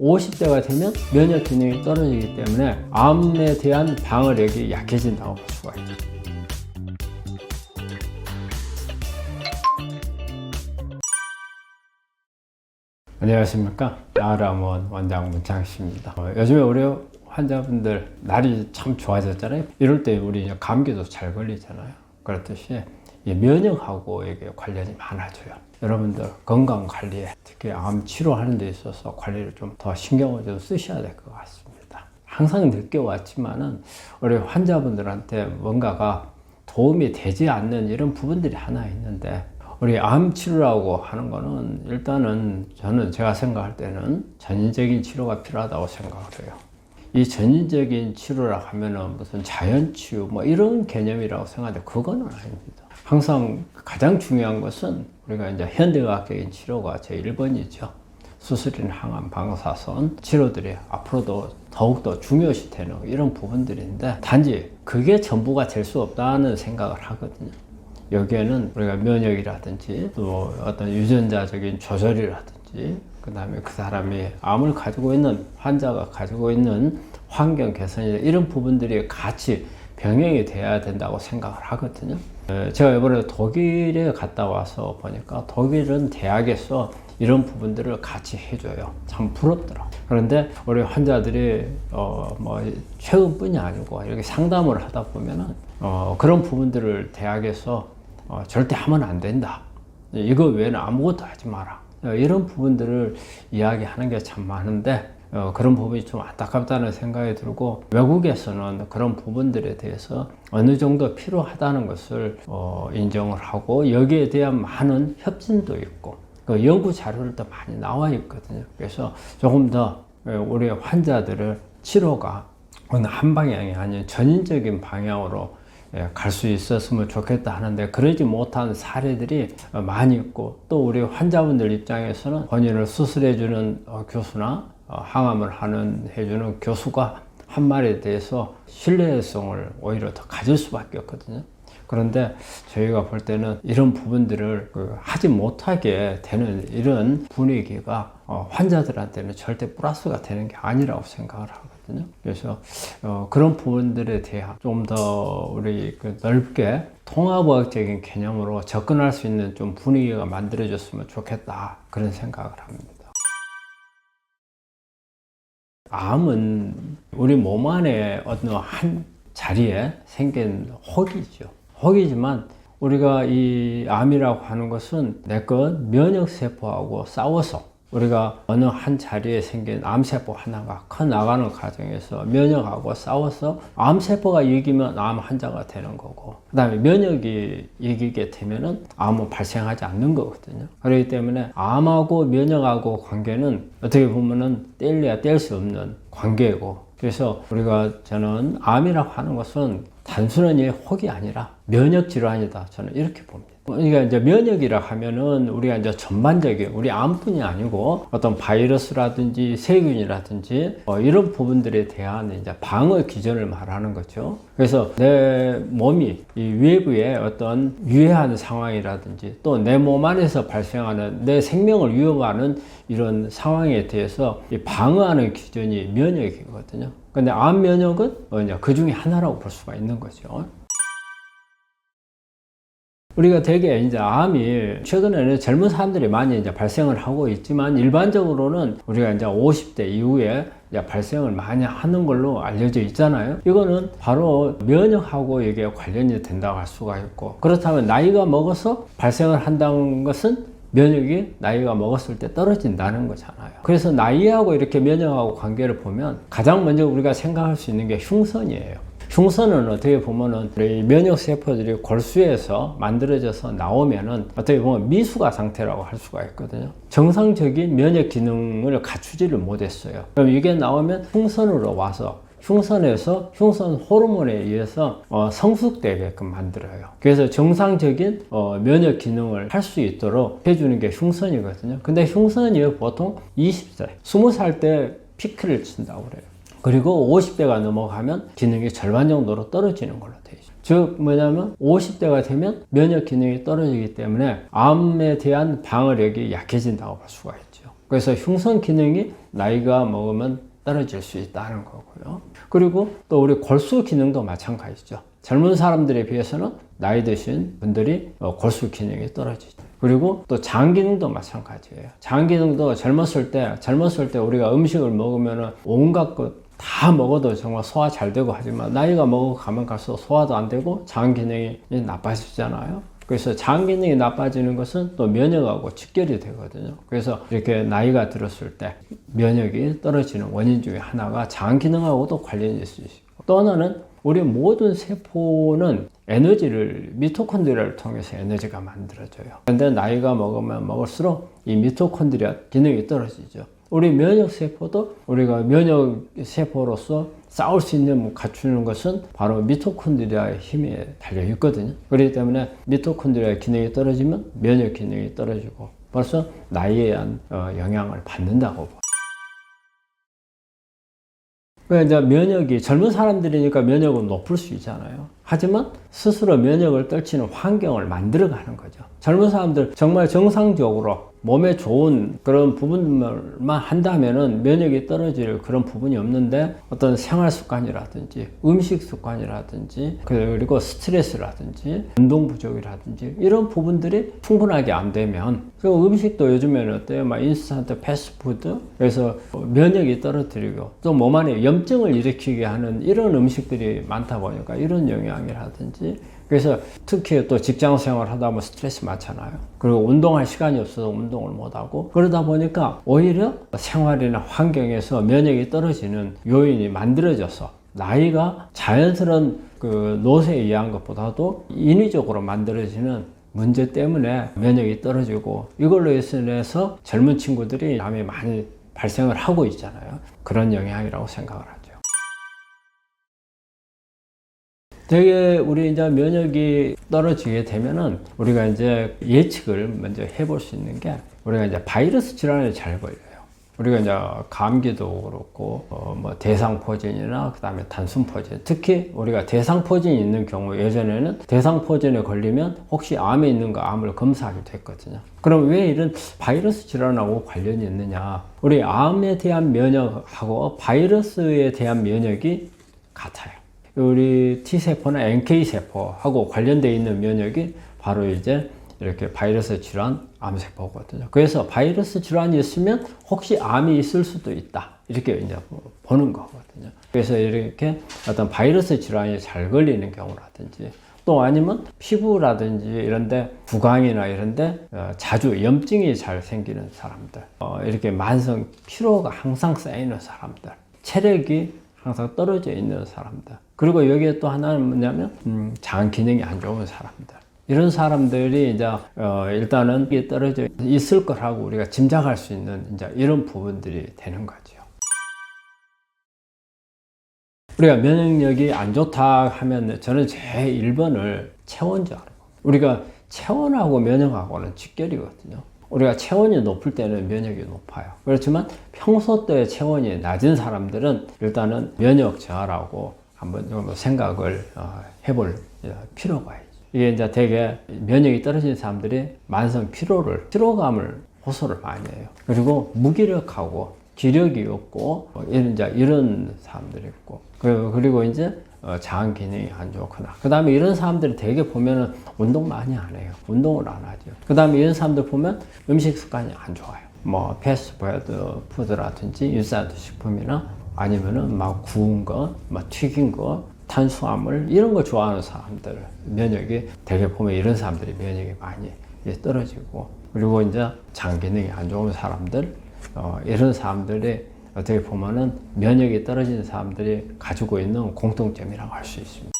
50대가 되면 면역 기능이 떨어지기 때문에 암에 대한 방어력이 약해진다고 볼 수가 있죠. 안녕하십니까. 나으람원 원장 문창식입니다. 요즘에 우리 환자분들 날이 참 좋아졌잖아요. 이럴 때 우리 감기도 잘 걸리잖아요. 그렇듯이 면역하고 이게 관련이 많아져요. 여러분들 건강 관리에, 특히 암 치료하는 데 있어서 관리를 좀 더 신경을 좀 쓰셔야 될 것 같습니다. 항상 느껴왔지만은 우리 환자분들한테 뭔가가 도움이 되지 않는 이런 부분들이 하나 있는데, 우리 암 치료라고 하는 거는 일단은 제가 생각할 때는 전인적인 치료가 필요하다고 생각을 해요. 이 전인적인 치료라 하면은 무슨 자연치유 뭐 이런 개념이라고 생각하는데 그거는 아닙니다. 항상 가장 중요한 것은 우리가 이제 현대의학적인 치료가 제1번이죠. 수술이나 항암, 방사선 치료들이 앞으로도 더욱더 중요시 되는 이런 부분들인데, 단지 그게 전부가 될 수 없다는 생각을 하거든요. 여기에는 우리가 면역이라든지 또 어떤 유전자적인 조절이라든지, 그 다음에 그 사람이 암을 가지고 있는 환자가 가지고 있는 환경 개선이 이런 부분들이 같이 병행이 돼야 된다고 생각을 하거든요. 제가 이번에 독일에 갔다 와서 보니까 독일은 대학에서 이런 부분들을 같이 해줘요. 참 부럽더라고요. 그런데 우리 환자들이 최근뿐이 아니고 이렇게 상담을 하다 보면은 그런 부분들을 대학에서 절대 하면 안 된다. 이거 외에는 아무것도 하지 마라. 이런 부분들을 이야기하는 게 참 많은데, 그런 부분이 좀 안타깝다는 생각이 들고, 외국에서는 그런 부분들에 대해서 어느 정도 필요하다는 것을 인정을 하고, 여기에 대한 많은 협진도 있고, 그 연구 자료들도 많이 나와 있거든요. 그래서 조금 더 우리 환자들을 치료가 어느 한 방향이 아닌 전인적인 방향으로 갈 수 있었으면 좋겠다 하는데, 그러지 못한 사례들이 많이 있고, 또 우리 환자분들 입장에서는 본인을 수술해주는 교수나 항암을 해주는 교수가 한 말에 대해서 신뢰성을 오히려 더 가질 수밖에 없거든요. 그런데 저희가 볼 때는 이런 부분들을 하지 못하게 되는 이런 분위기가 환자들한테는 절대 플러스가 되는 게 아니라고 생각을 하거든요. 그래서 그런 부분들에 대해 좀 더 우리 넓게 통합의학적인 개념으로 접근할 수 있는 좀 분위기가 만들어졌으면 좋겠다, 그런 생각을 합니다. 암은 우리 몸 안에 어느 한 자리에 생긴 혹이죠. 혹이지만 우리가 이 암이라고 하는 것은 내것 면역세포하고 싸워서 우리가 어느 한 자리에 생긴 암세포 하나가 커 나가는 과정에서 면역하고 싸워서 암세포가 이기면 암 환자가 되는 거고, 그 다음에 면역이 이기게 되면은 암은 발생하지 않는 거거든요. 그렇기 때문에 암하고 면역하고 관계는 어떻게 보면은 뗄래야 뗄 수 없는 관계고, 그래서 저는 암이라고 하는 것은 단순한 혹이 아니라 면역 질환이다, 저는 이렇게 봅니다. 그러니까 이제 면역이라 하면은 우리가 이제 전반적인 우리 암뿐이 아니고 어떤 바이러스라든지 세균이라든지 이런 부분들에 대한 이제 방어 기전을 말하는 거죠. 그래서 내 몸이 이 외부의 어떤 유해한 상황이라든지 또 내 몸 안에서 발생하는 내 생명을 위협하는 이런 상황에 대해서 방어하는 기전이 면역이거든요. 근데 암 면역은 그 중에 하나라고 볼 수가 있는 거죠. 우리가 되게 이제 암이 최근에는 젊은 사람들이 많이 이제 발생을 하고 있지만, 일반적으로는 우리가 이제 50대 이후에 이제 발생을 많이 하는 걸로 알려져 있잖아요. 이거는 바로 면역하고 이게 관련이 된다고 할 수가 있고, 그렇다면 나이가 먹어서 발생을 한다는 것은 면역이 나이가 먹었을 때 떨어진다는 거잖아요. 그래서 나이하고 이렇게 면역하고 관계를 보면 가장 먼저 우리가 생각할 수 있는 게 흉선이에요. 흉선은 어떻게 보면은 면역 세포들이 골수에서 만들어져서 나오면은 어떻게 보면 미숙아 상태라고 할 수가 있거든요. 정상적인 면역 기능을 갖추지를 못했어요. 그럼 이게 나오면 흉선으로 와서 흉선에서 흉선 호르몬에 의해서 성숙되게끔 만들어요. 그래서 정상적인 면역 기능을 할 수 있도록 해주는 게 흉선이거든요. 근데 흉선이 보통 20살, 20살 때 피크를 친다고 그래요. 그리고 50대가 넘어가면 기능이 절반 정도로 떨어지는 걸로 되어 있어요. 즉 뭐냐면 50대가 되면 면역 기능이 떨어지기 때문에 암에 대한 방어력이 약해진다고 볼 수가 있죠. 그래서 흉선 기능이 나이가 먹으면 떨어질 수 있다는 거고요. 그리고 또 우리 골수 기능도 마찬가지죠. 젊은 사람들에 비해서는 나이 드신 분들이 골수 기능이 떨어지죠. 그리고 또 장 기능도 마찬가지예요. 장 기능도 젊었을 때 우리가 음식을 먹으면은 온갖 것 다 먹어도 정말 소화 잘 되고 하지만 나이가 먹어가면 갈수록 소화도 안 되고 장 기능이 나빠지잖아요. 그래서 장 기능이 나빠지는 것은 또 면역하고 직결이 되거든요. 그래서 이렇게 나이가 들었을 때 면역이 떨어지는 원인 중에 하나가 장 기능하고도 관련이 있을 수 있고, 또 하나는 우리 모든 세포는 에너지를 미토콘드리아를 통해서 에너지가 만들어져요. 그런데 나이가 먹으면 먹을수록 이 미토콘드리아 기능이 떨어지죠. 우리 면역세포도 우리가 면역세포로서 싸울 수 있는 갖추는 것은 바로 미토콘드리아의 힘에 달려 있거든요. 그렇기 때문에 미토콘드리아의 기능이 떨어지면 면역 기능이 떨어지고 벌써 나이에 의한 영향을 받는다고 봐요. 그러니까 이제 면역이 젊은 사람들이니까 면역은 높을 수 있잖아요. 하지만 스스로 면역을 떨치는 환경을 만들어가는 거죠. 젊은 사람들 정말 정상적으로 몸에 좋은 그런 부분만 한다면은 면역이 떨어질 그런 부분이 없는데, 어떤 생활 습관이라든지 음식 습관이라든지 그리고 스트레스라든지 운동 부족이라든지 이런 부분들이 충분하게 안 되면, 그 음식도 요즘에는 어때요? 막 인스턴트 패스트푸드, 그래서 면역이 떨어뜨리고 또 몸 안에 염증을 일으키게 하는 이런 음식들이 많다 보니까 이런 영향이라든지, 그래서 특히 또 직장 생활 하다 보면 스트레스 많잖아요. 그리고 운동할 시간이 없어서 운동을 못하고, 그러다 보니까 오히려 생활이나 환경에서 면역이 떨어지는 요인이 만들어져서 나이가 자연스러운 그 노쇠에 의한 것보다도 인위적으로 만들어지는 문제 때문에 면역이 떨어지고, 이걸로 인해서 젊은 친구들이 암이 많이 발생을 하고 있잖아요. 그런 영향이라고 생각을 하죠. 되게 우리 이제 면역이 떨어지게 되면은 우리가 이제 예측을 먼저 해볼 수 있는 게, 우리가 이제 바이러스 질환을 잘 걸려요. 우리가 이제 감기도 그렇고 뭐 대상포진이나 그다음에 단순포진, 특히 우리가 대상포진이 있는 경우, 예전에는 대상포진에 걸리면 혹시 암에 있는가 암을 검사하게 됐거든요. 그럼 왜 이런 바이러스 질환하고 관련이 있느냐? 우리 암에 대한 면역하고 바이러스에 대한 면역이 같아요. 우리 T세포나 NK세포하고 관련되어 있는 면역이 바로 이제 이렇게 바이러스 질환, 암세포거든요. 그래서 바이러스 질환이 있으면 혹시 암이 있을 수도 있다, 이렇게 이제 보는 거거든요. 그래서 이렇게 어떤 바이러스 질환이 잘 걸리는 경우라든지, 또 아니면 피부라든지 이런데, 구강이나 이런데 자주 염증이 잘 생기는 사람들, 이렇게 만성 피로가 항상 쌓이는 사람들, 체력이 항상 떨어져 있는 사람들, 그리고 여기에 또 하나는 뭐냐면 장 기능이 안 좋은 사람들, 이런 사람들이 이제 일단은 이게 떨어져 있을 거라고 우리가 짐작할 수 있는 이제 이런 부분들이 되는 거죠. 우리가 면역력이 안 좋다 하면 저는 제 1번을 체온줄 알고, 우리가 체온하고 면역하고는 직결이거든요. 우리가 체온이 높을 때는 면역이 높아요. 그렇지만 평소 때 체온이 낮은 사람들은 일단은 면역 저하라고 한번 생각을 해볼 필요가 있죠. 이게 이제 되게 면역이 떨어진 사람들이 만성 피로감을 호소를 많이 해요. 그리고 무기력하고 기력이 없고 이런 사람들이 있고, 그리고 이제 장 기능이 안 좋거나, 그 다음에 이런 사람들이 되게 보면은 운동 많이 안 해요. 운동을 안 하죠. 그 다음에 이런 사람들 보면 음식 습관이 안 좋아요. 뭐 패스트푸드라든지 인스턴트 식품이나 아니면은 막 구운 거, 막 튀긴 거, 탄수화물 이런 거 좋아하는 사람들, 면역이 되게 보면 이런 사람들이 면역이 많이 떨어지고, 그리고 이제 장 기능이 안 좋은 사람들, 이런 사람들이 어떻게 보면은 면역이 떨어진 사람들이 가지고 있는 공통점이라고 할 수 있습니다.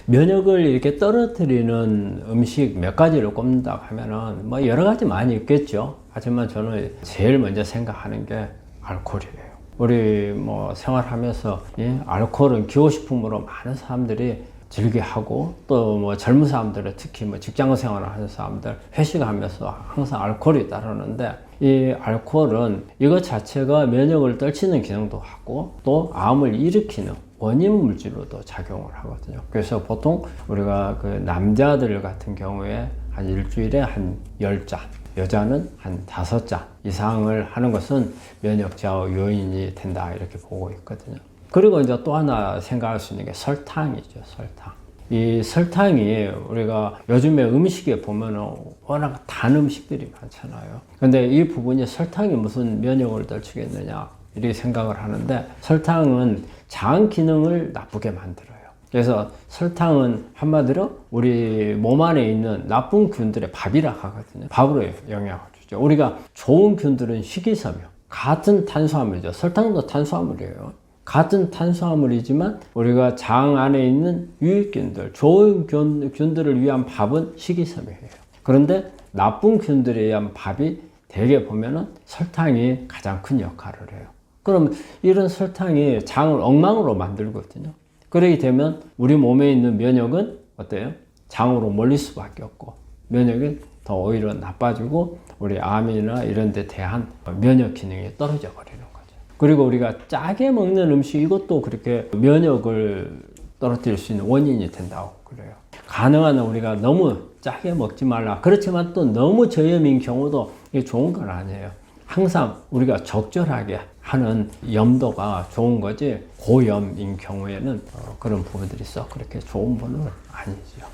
면역을 이렇게 떨어뜨리는 음식 몇 가지를 꼽는다 하면은 뭐 여러 가지 많이 있겠죠. 하지만 저는 제일 먼저 생각하는 게 알코올이에요. 우리 뭐 생활하면서 알코올은 기호식품으로 많은 사람들이 즐겨하고, 또 뭐 젊은 사람들은 특히 뭐 직장 생활을 하는 사람들 회식하면서 항상 알코올이 따르는데, 이 알코올은 이것 자체가 면역을 떨치는 기능도 하고 또 암을 일으키는 원인 물질로도 작용을 하거든요. 그래서 보통 우리가 그 남자들 같은 경우에 한 일주일에 한 10잔, 여자는 한 5잔 이상을 하는 것은 면역 저하 요인이 된다 이렇게 보고 있거든요. 그리고 이제 또 하나 생각할 수 있는 게 설탕이죠. 설탕. 이 설탕이 우리가 요즘에 음식에 보면은 워낙 단 음식들이 많잖아요. 근데 이 부분이 설탕이 무슨 면역을 덜 주겠느냐 이렇게 생각을 하는데 설탕은 장 기능을 나쁘게 만들어요. 그래서 설탕은 한마디로 우리 몸 안에 있는 나쁜 균들의 밥이라 하거든요. 밥으로 영향을 주죠. 우리가 좋은 균들은 식이섬유, 같은 탄수화물이죠. 설탕도 탄수화물이에요. 같은 탄수화물이지만 우리가 장 안에 있는 유익균들, 좋은 균들을 위한 밥은 식이섬유예요. 그런데 나쁜 균들에 의한 밥이 대개 보면은 설탕이 가장 큰 역할을 해요. 그럼 이런 설탕이 장을 엉망으로 만들거든요. 그렇게 되면 우리 몸에 있는 면역은 어때요? 장으로 몰릴 수밖에 없고 면역이 더 오히려 나빠지고 우리 암이나 이런 데 대한 면역 기능이 떨어져 버리는 거죠. 그리고 우리가 짜게 먹는 음식 이것도 그렇게 면역을 떨어뜨릴 수 있는 원인이 된다고 그래요. 가능한 한 우리가 너무 짜게 먹지 말라. 그렇지만 또 너무 저염인 경우도 이게 좋은 건 아니에요. 항상 우리가 적절하게 하는 염도가 좋은 거지 고염인 경우에는 그런 부분들이 썩 그렇게 좋은 부분은 아니죠.